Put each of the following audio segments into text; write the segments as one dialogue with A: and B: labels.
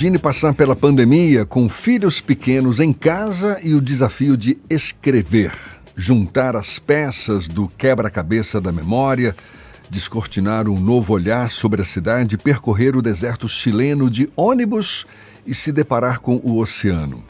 A: Imagine passar pela pandemia com filhos pequenos em casa e o desafio de escrever, juntar as peças do quebra-cabeça da memória, descortinar um novo olhar sobre a cidade, percorrer o deserto chileno de ônibus e se deparar com o oceano.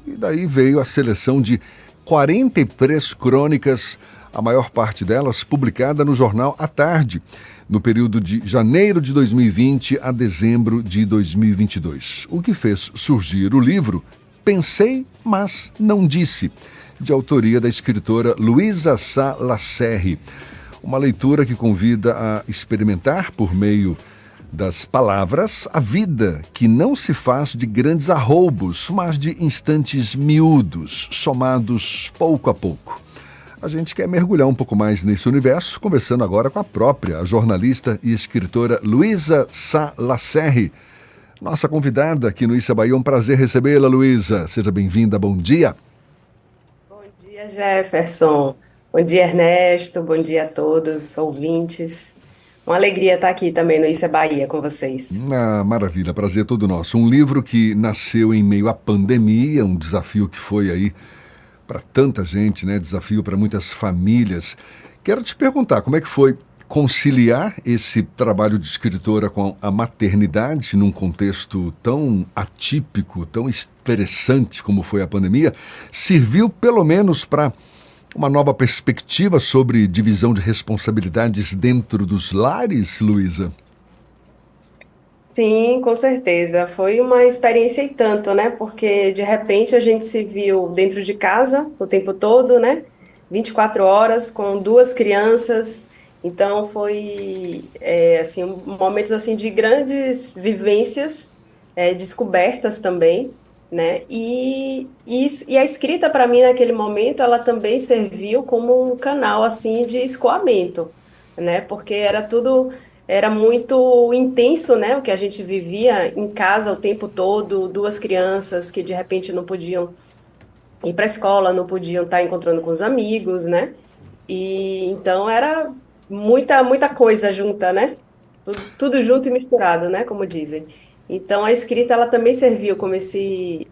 A: E daí veio a seleção de 43 crônicas, a maior parte delas publicada no jornal À Tarde, no período de janeiro de 2020 a dezembro de 2022. O que fez surgir o livro Pensei, mas não disse, de autoria da escritora Luísa Sá Lacerre. Uma leitura que convida a experimentar, por meio das palavras, a vida que não se faz de grandes arroubos, mas de instantes miúdos, somados pouco a pouco. A gente quer mergulhar um pouco mais nesse universo, conversando agora com a própria jornalista e escritora Luísa Sá Lacerre. Nossa convidada aqui no Issa Bahia, é um prazer recebê-la, Luísa. Seja bem-vinda, bom dia.
B: Bom dia, Jefferson. Bom dia, Ernesto. Bom dia a todos, ouvintes. Uma alegria estar aqui também no Issa Bahia com vocês.
A: Maravilha, prazer todo nosso. Um livro que nasceu em meio à pandemia, um desafio que foi aí para tanta gente, né? Desafio para muitas famílias. Quero te perguntar, como é que foi conciliar esse trabalho de escritora com a maternidade num contexto tão atípico, tão estressante como foi a pandemia? Serviu pelo menos para uma nova perspectiva sobre divisão de responsabilidades dentro dos lares, Luísa?
B: Sim, com certeza. Foi uma experiência e tanto, né? Porque de repente a gente se viu dentro de casa o tempo todo, né? 24 horas com duas crianças. Então foi assim, momentos assim de grandes vivências, descobertas também, né? E a escrita para mim naquele momento ela também serviu como um canal assim de escoamento, né? Porque era muito intenso, né? O que a gente vivia em casa o tempo todo, duas crianças que de repente não podiam ir para a escola, não podiam estar encontrando com os amigos, né? E então era muita coisa junta, né? Tudo junto e misturado, né? Como dizem. Então a escrita ela também serviu como esse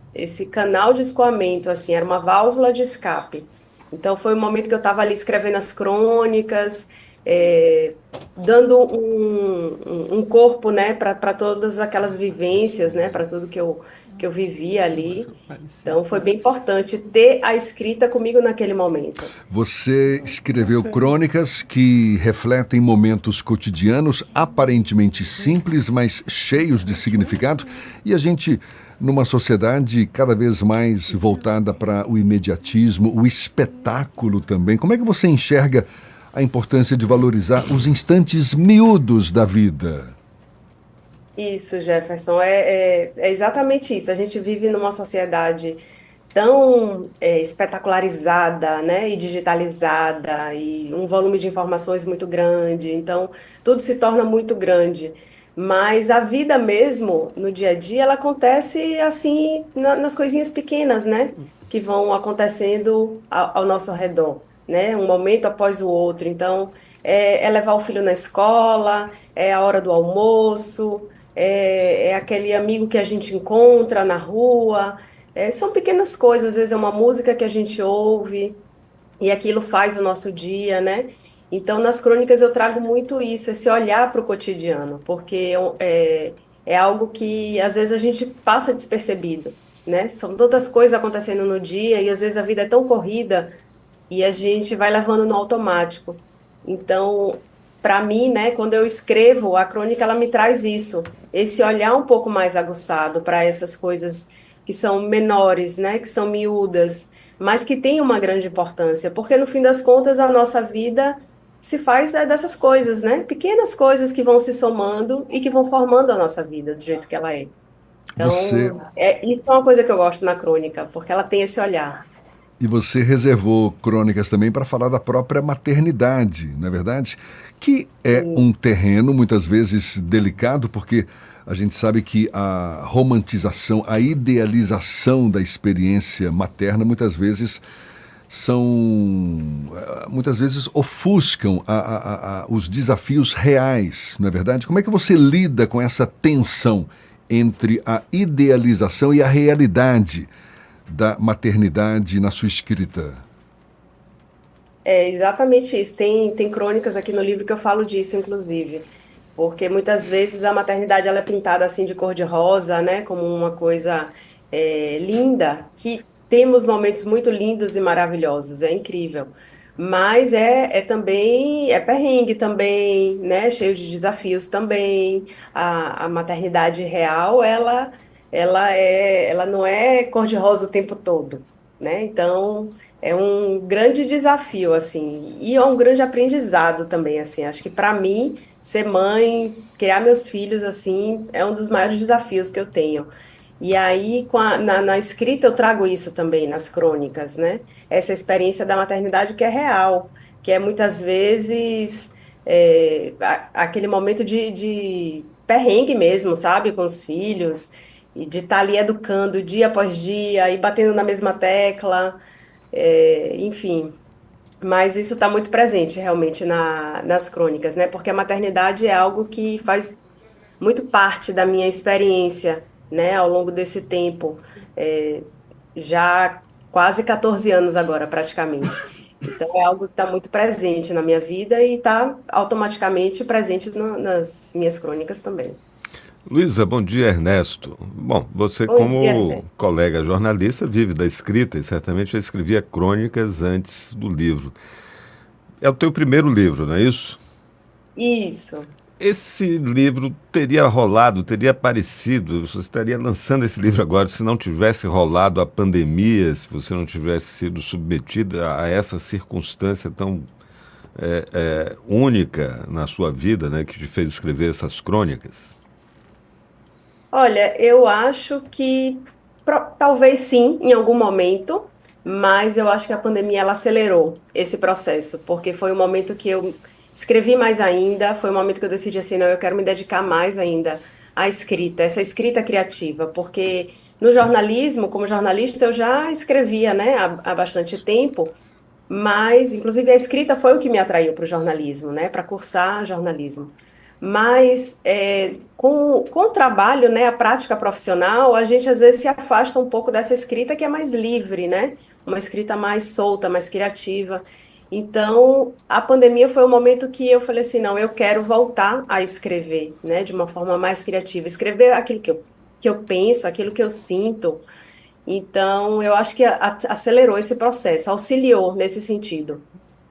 B: canal de escoamento, assim, era uma válvula de escape. Então foi o momento que eu estava ali escrevendo as crônicas, é, dando um corpo, né, para todas aquelas vivências, né, para tudo que eu vivia ali. Então foi bem importante ter a escrita comigo naquele momento.
A: Você escreveu crônicas que refletem momentos cotidianos aparentemente simples, mas cheios de significado, e a gente, numa sociedade cada vez mais voltada para o imediatismo, o espetáculo também. Como é que você enxerga a importância de valorizar os instantes miúdos da vida?
B: Isso, Jefferson, é exatamente isso. A gente vive numa sociedade tão espetacularizada, né, e digitalizada, e um volume de informações muito grande, então tudo se torna muito grande. Mas a vida mesmo, no dia a dia, ela acontece assim, nas coisinhas pequenas, né, que vão acontecendo ao nosso redor, né, um momento após o outro. Então, é levar o filho na escola, é a hora do almoço, é aquele amigo que a gente encontra na rua. São pequenas coisas, às vezes é uma música que a gente ouve e aquilo faz o nosso dia, né? Então, nas crônicas eu trago muito isso, esse olhar para o cotidiano, porque é algo que às vezes a gente passa despercebido, né? São tantas coisas acontecendo no dia e às vezes a vida é tão corrida e a gente vai levando no automático. Então, para mim, né, quando eu escrevo, a crônica ela me traz isso, esse olhar um pouco mais aguçado para essas coisas que são menores, né, que são miúdas, mas que têm uma grande importância, porque no fim das contas a nossa vida se faz dessas coisas, né, pequenas coisas que vão se somando e que vão formando a nossa vida do jeito que ela é.
A: Você
B: Então, isso é uma coisa que eu gosto na crônica, porque ela tem esse olhar.
A: E você reservou crônicas também para falar da própria maternidade, não é verdade? Que é um terreno muitas vezes delicado, porque a gente sabe que a romantização, a idealização da experiência materna muitas vezes muitas vezes ofuscam os desafios reais, não é verdade? Como é que você lida com essa tensão entre a idealização e a realidade da maternidade na sua escrita?
B: É exatamente isso. Tem crônicas aqui no livro que eu falo disso, inclusive. Porque muitas vezes a maternidade ela é pintada assim de cor de rosa, né? Como uma coisa linda, que temos momentos muito lindos e maravilhosos, é incrível. Mas é também, é perrengue também, né? Cheio de desafios também. A maternidade real, ela não é cor de rosa o tempo todo, né? Então, é um grande desafio, assim, e é um grande aprendizado também, assim. Acho que para mim, ser mãe, criar meus filhos, assim, é um dos maiores desafios que eu tenho. E aí, na escrita, eu trago isso também, nas crônicas, né? Essa experiência da maternidade que é real, que é muitas vezes aquele momento de perrengue mesmo, sabe? Com os filhos, e de estar ali educando dia após dia, e batendo na mesma tecla, enfim. Mas isso está muito presente realmente nas crônicas, né? Porque a maternidade é algo que faz muito parte da minha experiência, né? Ao longo desse tempo, é, já quase 14 anos agora, praticamente. Então é algo que está muito presente na minha vida e está automaticamente presente nas minhas crônicas também.
C: Luísa, bom dia, Ernesto. Bom, você,
B: Bom dia,
C: como
B: Rebeca.
C: colega jornalista, vive da escrita e certamente já escrevia crônicas antes do livro. É o teu primeiro livro, não é isso?
B: Isso.
C: Esse livro teria rolado, teria aparecido, você estaria lançando esse livro agora se não tivesse rolado a pandemia, se você não tivesse sido submetida a essa circunstância tão única na sua vida, né, que te fez escrever essas crônicas.
B: Olha, eu acho que talvez sim, em algum momento, mas eu acho que a pandemia ela acelerou esse processo, porque foi o momento que eu escrevi mais ainda, foi o momento que eu decidi assim, não, eu quero me dedicar mais ainda à escrita, essa escrita criativa, porque no jornalismo, como jornalista, eu já escrevia, né, há bastante tempo, mas, inclusive, a escrita foi o que me atraiu para o jornalismo, né, para cursar jornalismo. Mas com o trabalho, né, a prática profissional, a gente às vezes se afasta um pouco dessa escrita que é mais livre, né? Uma escrita mais solta, mais criativa. Então, a pandemia foi o momento que eu falei assim, não, eu quero voltar a escrever, né, de uma forma mais criativa, escrever aquilo que eu penso, aquilo que eu sinto. Então, eu acho que acelerou esse processo, auxiliou nesse sentido.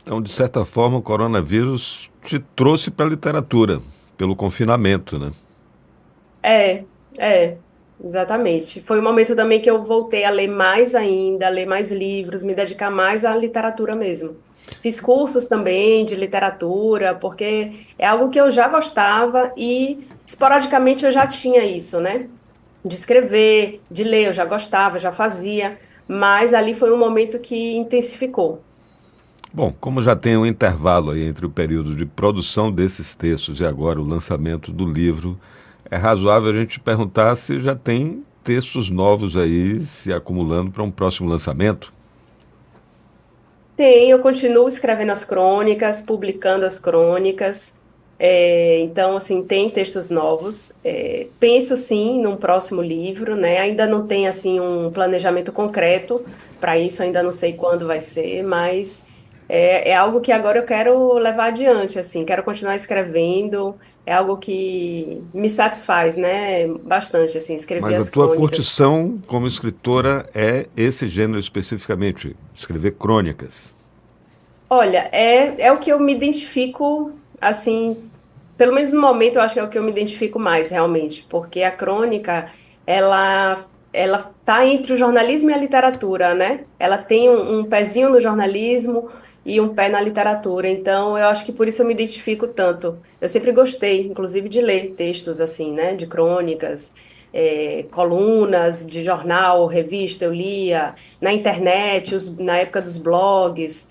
C: Então, de certa forma, o coronavírus te trouxe para a literatura, pelo confinamento, né?
B: É, exatamente. Foi um momento também que eu voltei a ler mais ainda, a ler mais livros, me dedicar mais à literatura mesmo. Fiz cursos também de literatura, porque é algo que eu já gostava e esporadicamente eu já tinha isso, né? De escrever, de ler, eu já gostava, já fazia, mas ali foi um momento que intensificou.
C: Bom, como já tem um intervalo aí entre o período de produção desses textos e agora o lançamento do livro, é razoável a gente perguntar se já tem textos novos aí se acumulando para um próximo lançamento.
B: Tem, eu continuo escrevendo as crônicas, publicando as crônicas. Então, assim, tem textos novos. Penso sim num próximo livro, né? Ainda não tem assim um planejamento concreto para isso, ainda não sei quando vai ser, mas é algo que agora eu quero levar adiante, assim, quero continuar escrevendo. É algo que me satisfaz, né? Bastante, assim, escrever
C: Mas a
B: as
C: tua
B: crônicas.
C: curtição como escritora é esse gênero especificamente, escrever crônicas.
B: Olha, é o que eu me identifico, assim, pelo menos no momento, eu acho que é o que eu me identifico mais, realmente, porque a crônica, ela tá entre o jornalismo e a literatura, né? Ela tem um pezinho no jornalismo e um pé na literatura, então eu acho que por isso eu me identifico tanto. Eu sempre gostei, inclusive, de ler textos, assim, né? De crônicas, colunas de jornal, revista, eu lia, na internet, na época dos blogs,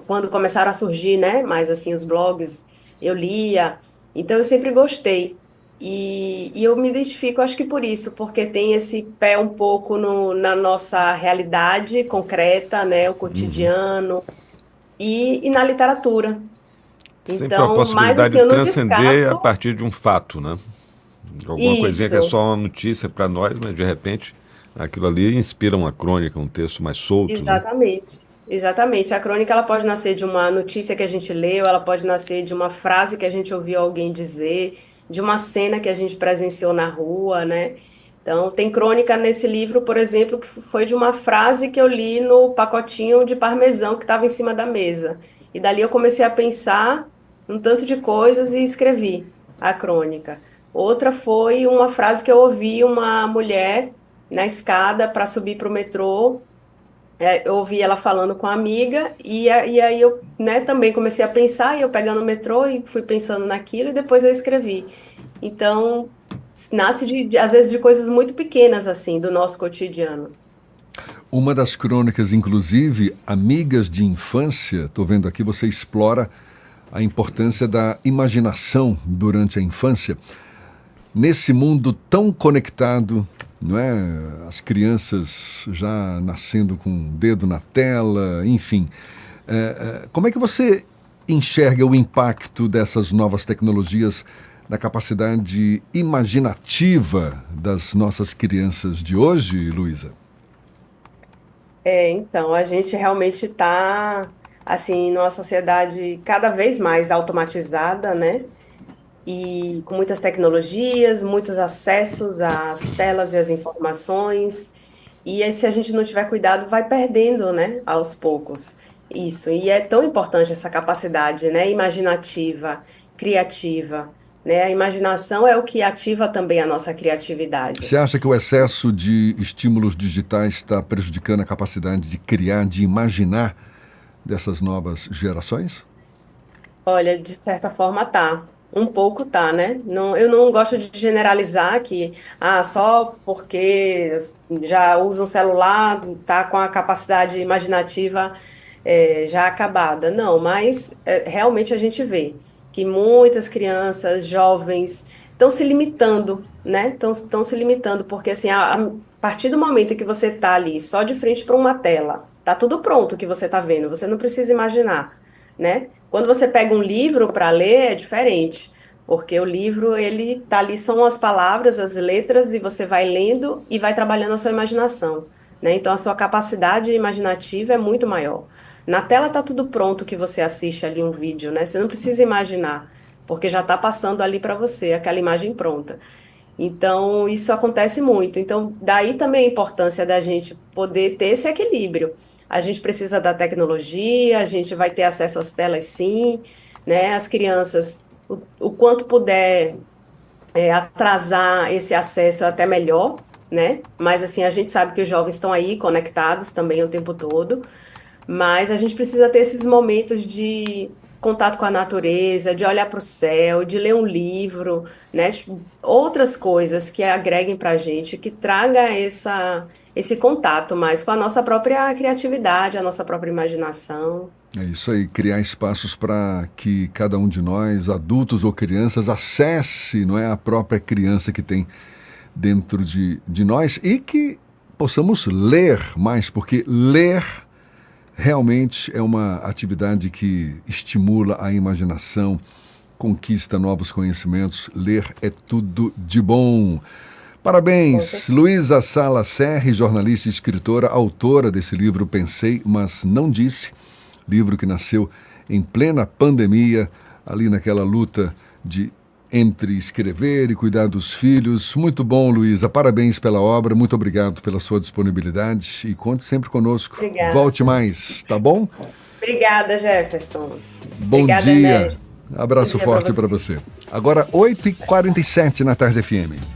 B: quando começaram a surgir, né? Mais assim, os blogs eu lia, então eu sempre gostei. E eu me identifico, acho que por isso, porque tem esse pé um pouco na nossa realidade concreta, né, o cotidiano, e na literatura.
C: Sempre a
B: Então, mas assim,
C: possibilidade de
B: eu não
C: transcender a
B: descarto.
C: partir de um fato, né? Alguma coisinha que é
B: Isso,
C: só uma notícia para nós, mas de repente aquilo ali inspira uma crônica, um texto mais solto, né?
B: exatamente. Exatamente. A crônica ela pode nascer de uma notícia que a gente leu, ela pode nascer de uma frase que a gente ouviu alguém dizer, de uma cena que a gente presenciou na rua, né? Então, tem crônica nesse livro, por exemplo, que foi de uma frase que eu li no pacotinho de parmesão que estava em cima da mesa. E dali eu comecei a pensar um tanto de coisas e escrevi a crônica. Outra foi uma frase que eu ouvi uma mulher na escada para subir para o metrô. Eu ouvi ela falando com a amiga, e aí eu, né, também comecei a pensar, e eu pegando o metrô e fui pensando naquilo, e depois eu escrevi. Então, nasce às vezes de coisas muito pequenas, assim, do nosso cotidiano.
A: Uma das crônicas, inclusive, Amigas de Infância, estou vendo aqui, você explora a importância da imaginação durante a infância. Nesse mundo tão conectado, não é? As crianças já nascendo com um dedo na tela, enfim. Como é que você enxerga o impacto dessas novas tecnologias na capacidade imaginativa das nossas crianças de hoje, Luísa?
B: Então, a gente realmente está, assim, numa sociedade cada vez mais automatizada, né? E com muitas tecnologias, muitos acessos às telas e às informações. E aí, se a gente não tiver cuidado, vai perdendo, né, aos poucos. Isso. E é tão importante essa capacidade, né, imaginativa, criativa, né? A imaginação é o que ativa também a nossa criatividade.
A: Você acha que o excesso de estímulos digitais está prejudicando a capacidade de criar, de imaginar dessas novas gerações?
B: Olha, de certa forma tá. Um pouco tá, né? Não, eu não gosto de generalizar que só porque já usa um celular, tá com a capacidade imaginativa já acabada. Não, mas realmente a gente vê que muitas crianças, jovens, estão se limitando, né? Estão se limitando, porque assim, a partir do momento que você tá ali só de frente para uma tela, tá tudo pronto que você tá vendo, você não precisa imaginar, né? Quando você pega um livro para ler, é diferente, porque o livro, ele tá ali, são as palavras, as letras, e você vai lendo e vai trabalhando a sua imaginação, né? Então, a sua capacidade imaginativa é muito maior. Na tela tá tudo pronto que você assiste ali um vídeo, né? Você não precisa imaginar, porque já está passando ali para você aquela imagem pronta. Então, isso acontece muito. Então, daí também a importância da gente poder ter esse equilíbrio. A gente precisa da tecnologia, a gente vai ter acesso às telas, sim, né? As crianças, o quanto puder atrasar esse acesso é até melhor, né? Mas, assim, a gente sabe que os jovens estão aí conectados também o tempo todo. Mas a gente precisa ter esses momentos de contato com a natureza, de olhar para o céu, de ler um livro, né? Outras coisas que agreguem para a gente, que traga esse contato mais com a nossa própria criatividade, a nossa própria imaginação.
A: É isso aí, criar espaços para que cada um de nós, adultos ou crianças, acesse, não é, a própria criança que tem dentro de nós e que possamos ler mais, porque ler realmente é uma atividade que estimula a imaginação, conquista novos conhecimentos. Ler é tudo de bom. Parabéns, Luísa Sala Serri, jornalista e escritora, autora desse livro Pensei, mas não disse, livro que nasceu em plena pandemia, ali naquela luta entre escrever e cuidar dos filhos. Muito bom, Luísa. Parabéns pela obra. Muito obrigado pela sua disponibilidade e conte sempre conosco.
B: Obrigada.
A: Volte mais, tá bom?
B: Obrigada, Jefferson.
A: Bom
B: Obrigada,
A: dia.
B: Ernesto.
A: Abraço
B: Bom dia
A: forte
B: pra
A: para você. Agora, 8h47 na Tarde FM.